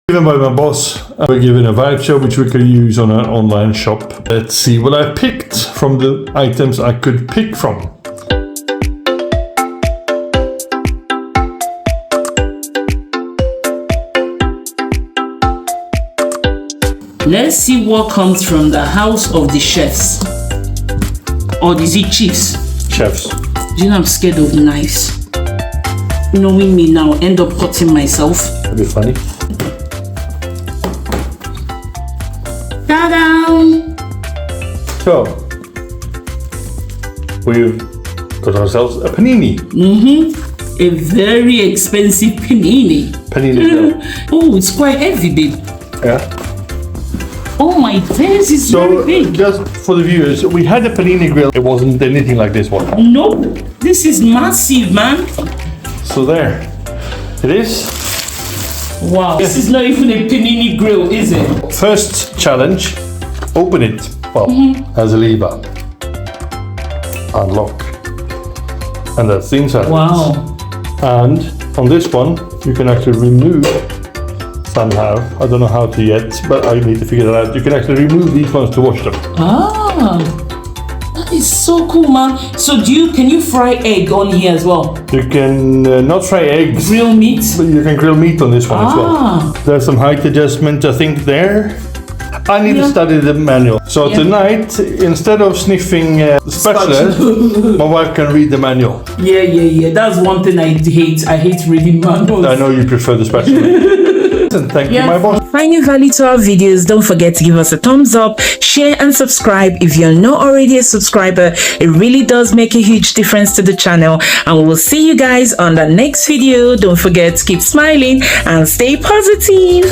Given by my boss, we're given a voucher which we can use on an online shop. Let's see what I picked from the items I could pick from. Let's see what comes from the house of the chefs. Or is it chiefs? Chefs. Do you know I'm scared of knives? Knowing me now, end up cutting myself. That'd be funny. Ta-da! So, we've got ourselves a panini. A very expensive panini. Panini grill. Oh, it's quite heavy, babe. Yeah. Oh my goodness, it's So, very big. just for the viewers, we had a panini grill. It wasn't anything like this one. Nope, this is massive, man. So there it is. Wow, this is not even a panini grill, is it? First challenge, open it. Well, as a lever. Unlock. And that's the inside. Wow. And on this one, you can actually remove somehow. I don't know how to yet, but I need to figure that out. You can actually remove these ones to wash them. Ah, that is so cool, man. So can you fry egg on here as well? You can not fry eggs, Grill meat? but you can grill meat on this one as well. Ah. There's some height adjustment, I think, there. I need to study the manual. So tonight, instead of sniffing the spatula, my wife can read the manual. Yeah. That's one thing I hate. I hate reading manuals. I know you prefer the spatula. And thank you, my boss. Finding value to our videos, don't forget to give us a thumbs up, share and subscribe if you're not already a subscriber. It really does make a huge difference to the channel, and we will see you guys on the next video. Don't forget to keep smiling and stay positive.